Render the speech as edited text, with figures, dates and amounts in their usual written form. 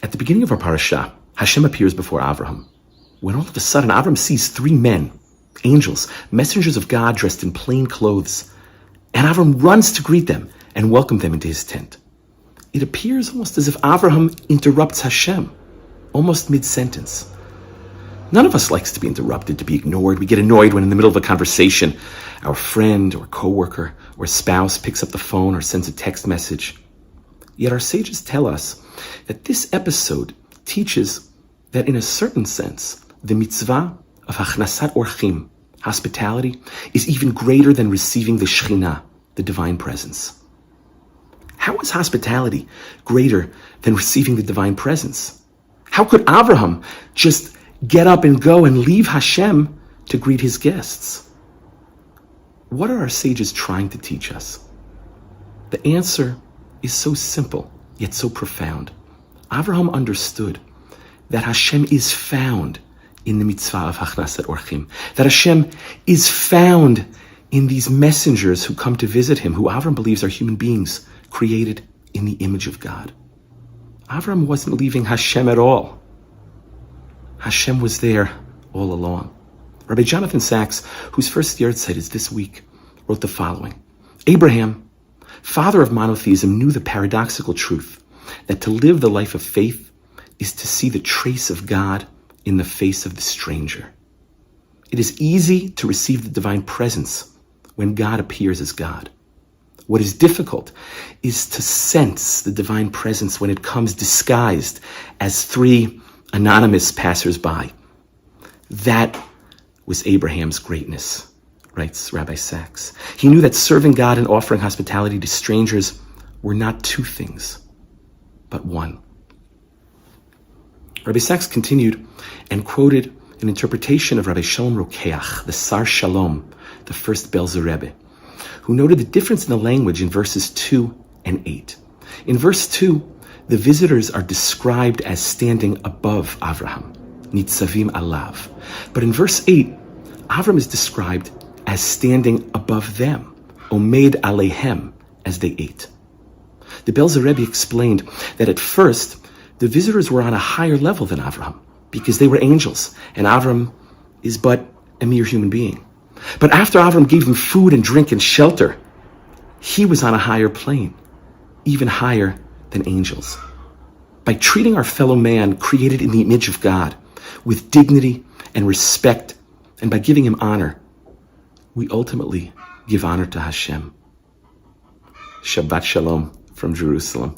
At the beginning of our parasha, Hashem appears before Avraham, when all of a sudden Avraham sees three men, angels, messengers of God dressed in plain clothes, and Avraham runs to greet them and welcome them into his tent. It appears almost as if Avraham interrupts Hashem, almost mid-sentence. None of us likes to be interrupted, to be ignored. We get annoyed when in the middle of a conversation, our friend or coworker or spouse picks up the phone or sends a text message. Yet our sages tell us that this episode teaches that in a certain sense, the mitzvah of hachnasat orchim, hospitality, is even greater than receiving the Shekhinah, the divine presence. How is hospitality greater than receiving the divine presence? How could Avraham just get up and go and leave Hashem to greet his guests? What are our sages trying to teach us? The answer is so simple, yet so profound. Avraham understood that Hashem is found in the mitzvah of hachnasat orchim, that Hashem is found in these messengers who come to visit him, who Avraham believes are human beings created in the image of God. Avraham wasn't leaving Hashem at all. Hashem was there all along. Rabbi Jonathan Sachs, whose first yahrzeit is this week, wrote the following: Abraham, father of monotheism, knew the paradoxical truth that to live the life of faith is to see the trace of God in the face of the stranger. It is easy to receive the divine presence when God appears as God. What is difficult is to sense the divine presence when it comes disguised as three anonymous passersby. That was Abraham's greatness, writes Rabbi Sachs. He knew that serving God and offering hospitality to strangers were not two things, but one. Rabbi Sachs continued and quoted an interpretation of Rabbi Shalom Rokeach, the Sar Shalom, the first Belzer Rebbe, who noted the difference in the language in verses 2 and 8. In verse 2, the visitors are described as standing above Avraham, nitzavim alav. But in verse 8, Avram is described as standing above them, omed alehem, as they ate. The Belzer Rebbe explained that at first, the visitors were on a higher level than Avraham, because they were angels, and Avram is but a mere human being. But after Avram gave them food and drink and shelter, he was on a higher plane, even higher than angels. By treating our fellow man, created in the image of God, with dignity and respect, and by giving him honor, we ultimately give honor to Hashem. Shabbat Shalom from Jerusalem.